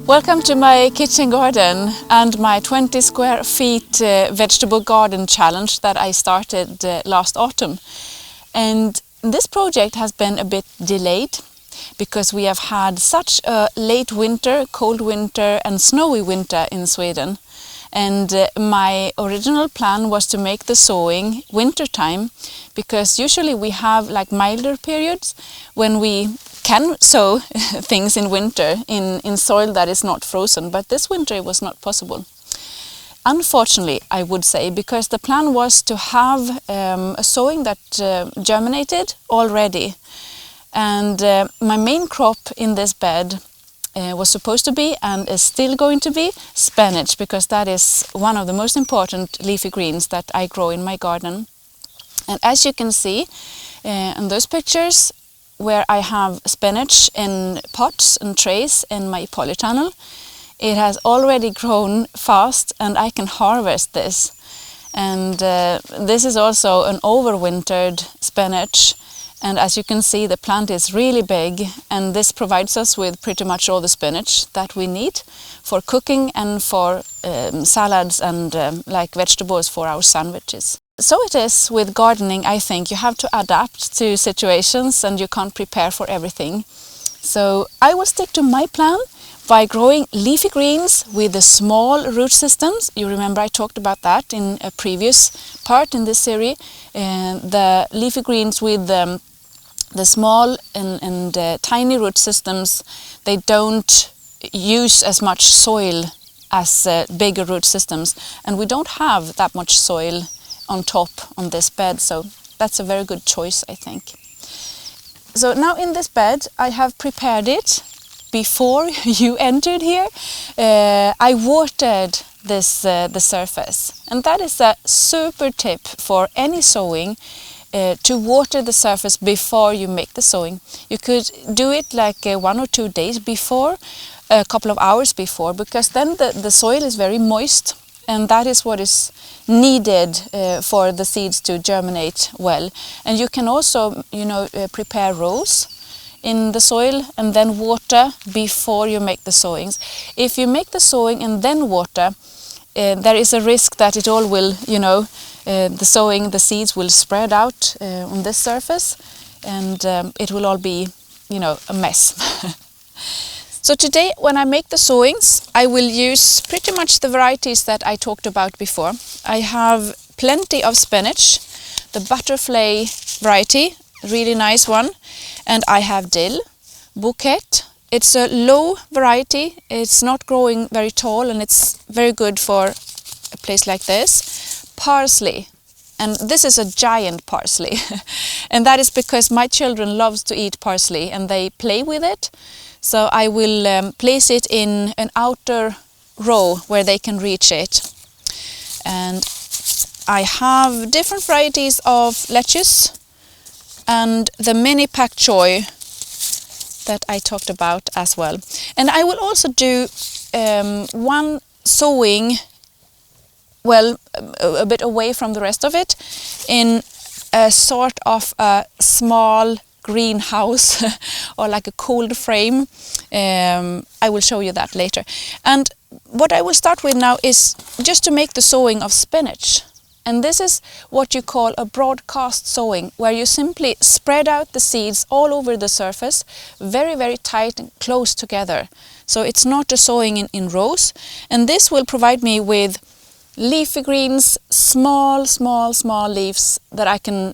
Welcome to my kitchen garden and my 20 square feet vegetable garden challenge that I started last autumn. And this project has been a bit delayed because we have had such a late winter, cold winter and snowy winter in Sweden. And my original plan was to make the sowing winter time, because usually we have like milder periods when we can sow things in winter in soil that is not frozen, but this winter it was not possible. Unfortunately, I would say, because the plan was to have a sowing that germinated already. And my main crop in this bed was supposed to be, and is still going to be, spinach, because that is one of the most important leafy greens that I grow in my garden. And as you can see in those pictures, where I have spinach in pots and trays in my polytunnel, it has already grown fast and I can harvest this. And this is also an overwintered spinach. And as you can see, the plant is really big, and this provides us with pretty much all the spinach that we need for cooking and for salads and like vegetables for our sandwiches. So it is with gardening. I think you have to adapt to situations and you can't prepare for everything. So I will stick to my plan by growing leafy greens with the small root systems. You remember I talked about that in a previous part in this series. The leafy greens with the small and tiny root systems, they don't use as much soil as bigger root systems. And we don't have that much soil on top on this bed, so that's a very good choice, I think. So now in this bed I have prepared it before you entered here. I watered this the surface, and that is a super tip for any sowing, to water the surface before you make the sowing. You could do it like 1 or 2 days before, a couple of hours before, because then the soil is very moist, and that is what is needed for the seeds to germinate well. And you can also, prepare rows in the soil and then water before you make the sowings. If you make the sowing and then water, there is a risk that it all will, the seeds will spread out on this surface, and it will all be, a mess. So today, when I make the sowings, I will use pretty much the varieties that I talked about before. I have plenty of spinach, the butterfly variety, really nice one, and I have dill, bouquet. It's a low variety, it's not growing very tall, and it's very good for a place like this. Parsley, and this is a giant parsley, and that is because my children love to eat parsley and they play with it. So I will place it in an outer row where they can reach it. And I have different varieties of lettuce and the mini Pak Choy that I talked about as well. And I will also do one sowing, well, a bit away from the rest of it, in a sort of a small greenhouse or like a cold frame. I will show you that later. And what I will start with now is just to make the sowing of spinach. And this is what you call a broadcast sowing, where you simply spread out the seeds all over the surface, very, very tight and close together. So it's not a sowing in rows. And this will provide me with leafy greens, small leaves that I can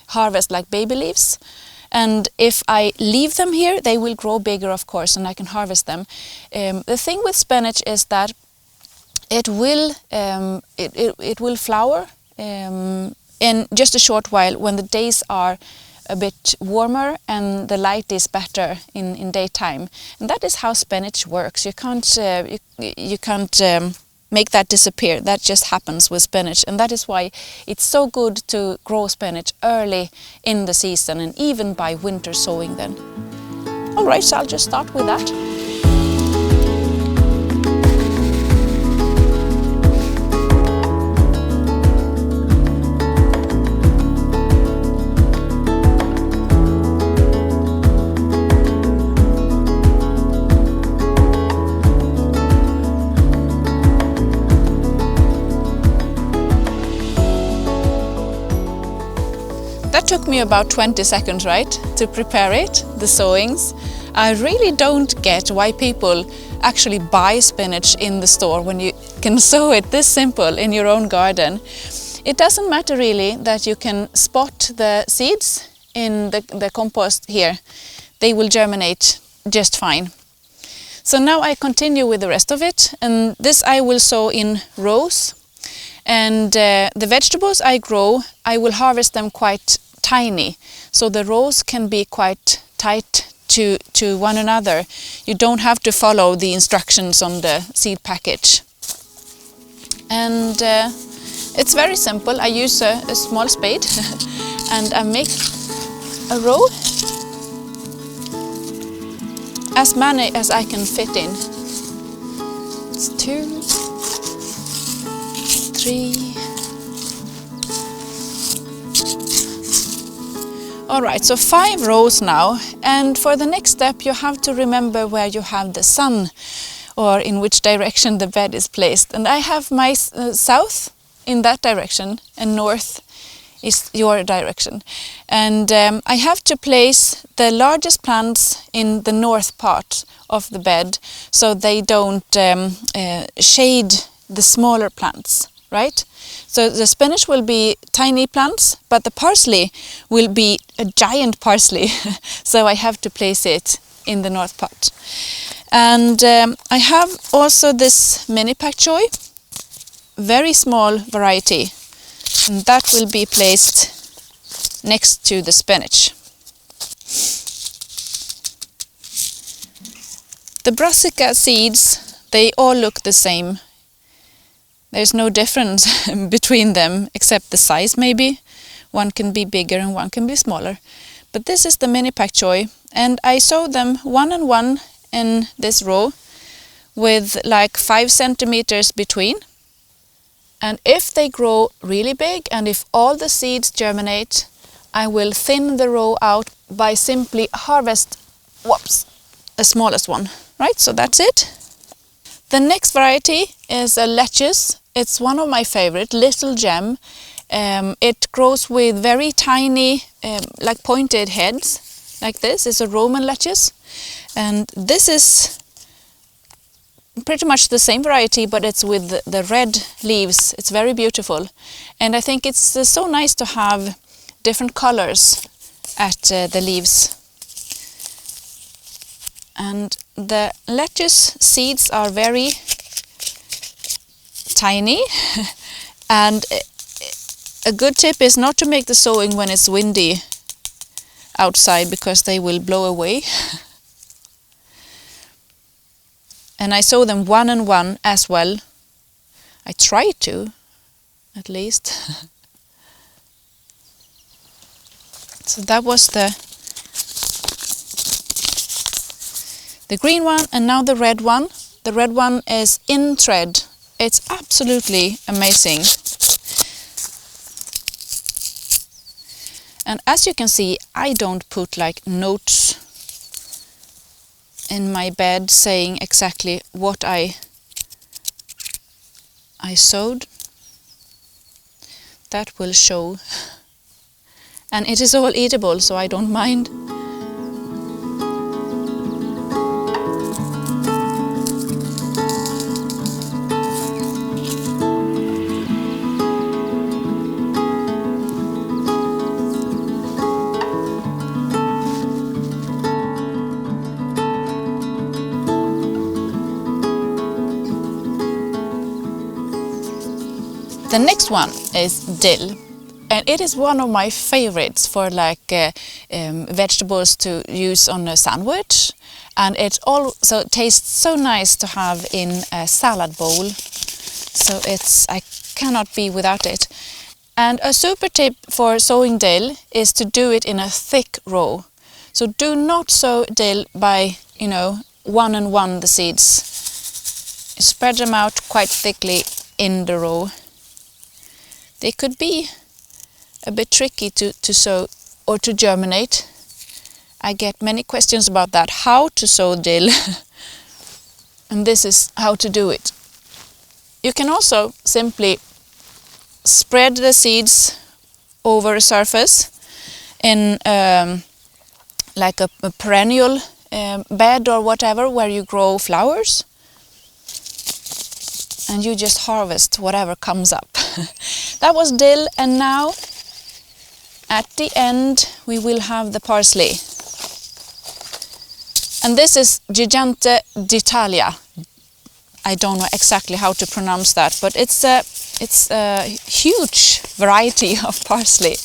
harvest like baby leaves. And if I leave them here, they will grow bigger, of course, and I can harvest them. The thing with spinach is that it will flower in just a short while when the days are a bit warmer and the light is better in daytime. And that is how spinach works. You can't make that disappear. That just happens with spinach, and that is why it's so good to grow spinach early in the season and even by winter sowing then. All right, so I'll just start with that. That took me about 20 seconds, right, to prepare it, the sowings. I really don't get why people actually buy spinach in the store when you can sow it this simple in your own garden. It doesn't matter really that you can spot the seeds in the compost here. They will germinate just fine. So now I continue with the rest of it, and this I will sow in rows. And the vegetables I grow, I will harvest them quite tiny, so the rows can be quite tight to one another. You don't have to follow the instructions on the seed package. And it's very simple. I use a small spade and I make a row, as many as I can fit in. It's 2, 3. Alright, so 5 rows now, and for the next step you have to remember where you have the sun, or in which direction the bed is placed. And I have my south in that direction and north is your direction. And I have to place the largest plants in the north part of the bed so they don't shade the smaller plants, right? So the spinach will be tiny plants, but the parsley will be a giant parsley. So I have to place it in the north part. And I have also this mini Pak Choy, very small variety, and that will be placed next to the spinach. The Brassica seeds, they all look the same. There's no difference between them except the size maybe. One can be bigger and one can be smaller. But this is the mini Pak Choy, and I sow them one and one in this row with like 5 centimeters between. And if they grow really big and if all the seeds germinate, I will thin the row out by simply harvest, the smallest one, right? So that's it. The next variety is a lettuce. It's one of my favorite, Little Gem. It grows with very tiny, like pointed heads, like this. It's a Roman lettuce. And this is pretty much the same variety, but it's with the red leaves. It's very beautiful. And I think it's so nice to have different colors at the leaves. And the lettuce seeds are very tiny. And a good tip is not to make the sowing when it's windy outside, because they will blow away. And I sow them one and one as well. I try to, at least. So that was the green one, and now the red one. The red one is in thread. It's absolutely amazing. And as you can see, I don't put like notes in my bed saying exactly what I sowed. That will show. And it is all eatable, so I don't mind. The next one is dill, and it is one of my favorites for like vegetables to use on a sandwich, and it also tastes so nice to have in a salad bowl. So I cannot be without it. And a super tip for sowing dill is to do it in a thick row. So do not sow dill by, one and one the seeds. Spread them out quite thickly in the row. They could be a bit tricky to sow or to germinate. I get many questions about that, how to sow dill. And this is how to do it. You can also simply spread the seeds over a surface in like a perennial bed or whatever where you grow flowers, and you just harvest whatever comes up. That was dill, and now at the end we will have the parsley. And this is Gigante d'Italia. I don't know exactly how to pronounce that, but it's a huge variety of parsley.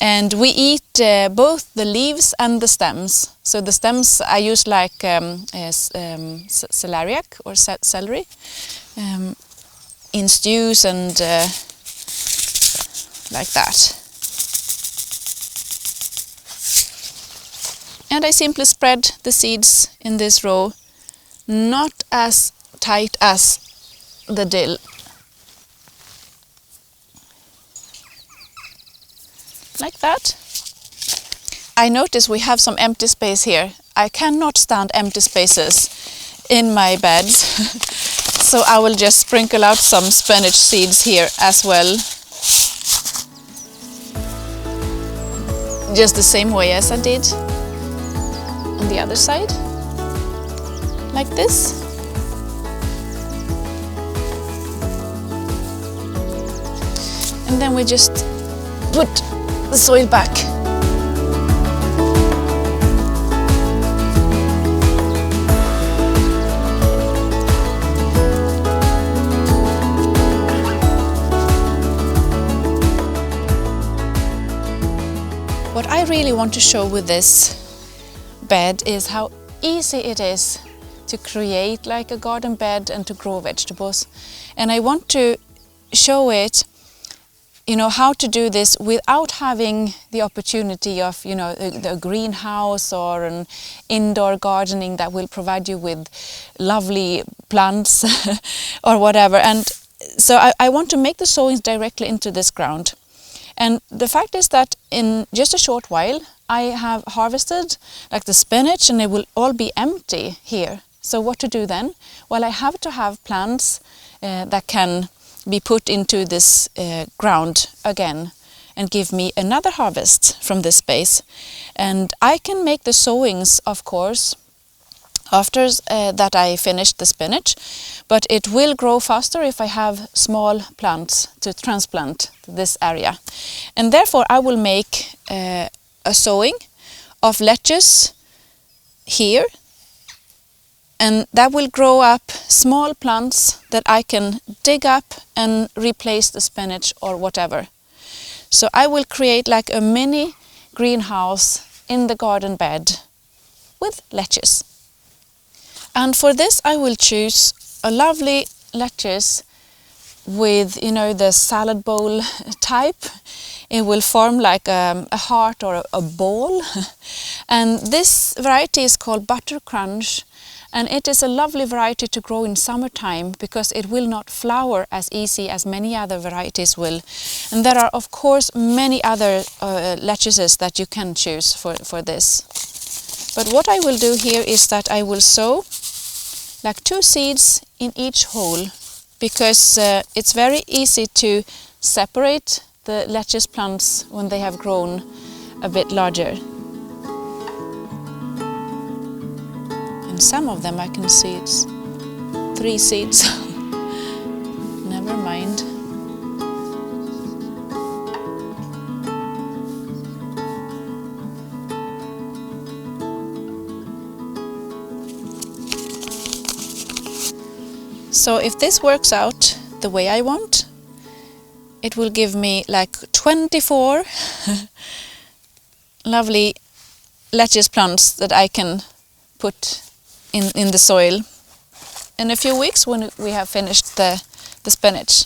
And we eat both the leaves and the stems. So the stems I use like celeriac or celery in stews and like that. And I simply spread the seeds in this row, not as tight as the dill. Like that. I notice we have some empty space here. I cannot stand empty spaces in my beds, so I will just sprinkle out some spinach seeds here as well. Just the same way as I did on the other side, like this. And then we just put the soil back. What I really want to show with this bed is how easy it is to create like a garden bed and to grow vegetables. And I want to show it, you know, how to do this without having the opportunity of, you know, the greenhouse or an indoor gardening that will provide you with lovely plants or whatever. And so I want to make the sowings directly into this ground. And the fact is that in just a short while I have harvested like the spinach, and it will all be empty here. So what to do then? Well, I have to have plants that can be put into this ground again and give me another harvest from this space. And I can make the sowings, of course, after that I finish the spinach, but it will grow faster if I have small plants to transplant to this area. And therefore I will make a sowing of lettuce here, and that will grow up small plants that I can dig up and replace the spinach or whatever. So I will create like a mini greenhouse in the garden bed with lettuce. And for this I will choose a lovely lettuce with, you know, the salad bowl type. It will form like a heart or a ball. And this variety is called Butter Crunch, and it is a lovely variety to grow in summertime because it will not flower as easy as many other varieties will. And there are of course many other lettuces that you can choose for this. But what I will do here is that I will sow like 2 seeds in each hole, because it's very easy to separate the lettuce plants when they have grown a bit larger. And some of them I can see it's 3 seeds. Never mind. So if this works out the way I want, it will give me like 24 lovely lettuce plants that I can put in the soil in a few weeks when we have finished the spinach.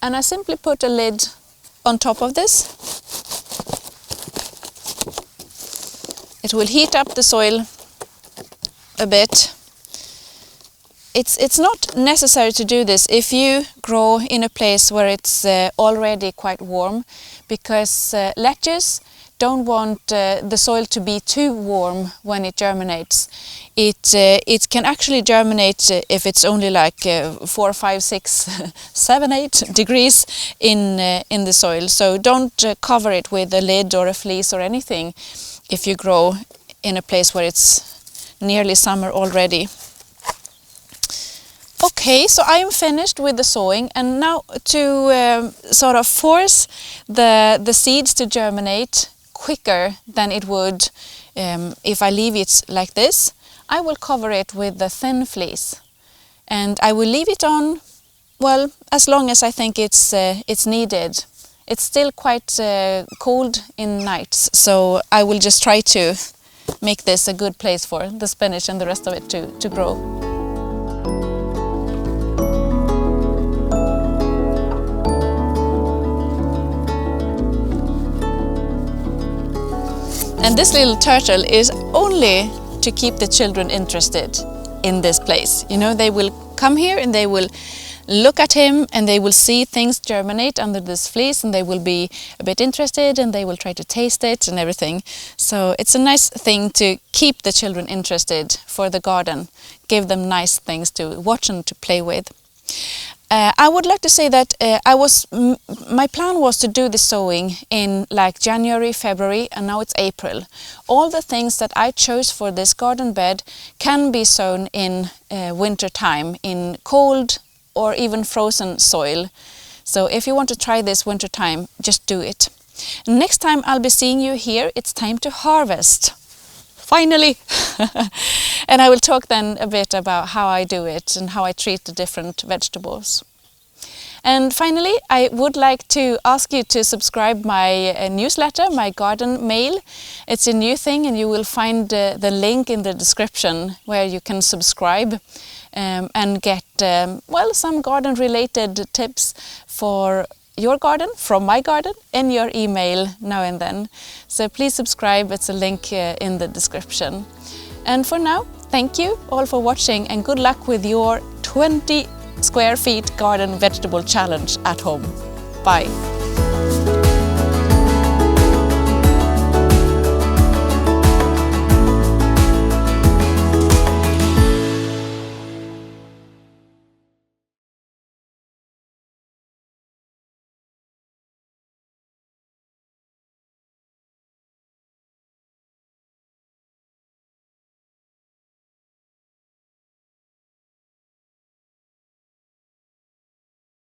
And I simply put a lid on top of this. It will heat up the soil a bit. It's not necessary to do this if you grow in a place where it's already quite warm, because lettuce don't want the soil to be too warm when it germinates. It can actually germinate if it's only like 4, 5, 6, 7, 8 degrees in the soil. So don't cover it with a lid or a fleece or anything if you grow in a place where it's nearly summer already. Okay, so I am finished with the sowing, and now to sort of force the seeds to germinate quicker than it would if I leave it like this, I will cover it with the thin fleece, and I will leave it on, well, as long as I think it's needed. It's still quite cold in nights, so I will just try to make this a good place for the spinach and the rest of it to grow. And this little turtle is only to keep the children interested in this place. You know, they will come here and they will look at him and they will see things germinate under this fleece, and they will be a bit interested and they will try to taste it and everything. So it's a nice thing to keep the children interested for the garden, give them nice things to watch and to play with. I would like to say that my plan was to do the sowing in like January, February, and now it's April. All the things that I chose for this garden bed can be sown in winter time, in cold or even frozen soil. So if you want to try this winter time, just do it. Next time I'll be seeing you here, it's time to harvest. Finally! And I will talk then a bit about how I do it and how I treat the different vegetables. And finally, I would like to ask you to subscribe my newsletter, my garden mail. It's a new thing, and you will find the link in the description where you can subscribe and get well, some garden related tips for your garden, from my garden, in your email now and then. So please subscribe, it's a link in the description. And for now, thank you all for watching, and good luck with your 20 square feet garden vegetable challenge at home. Bye!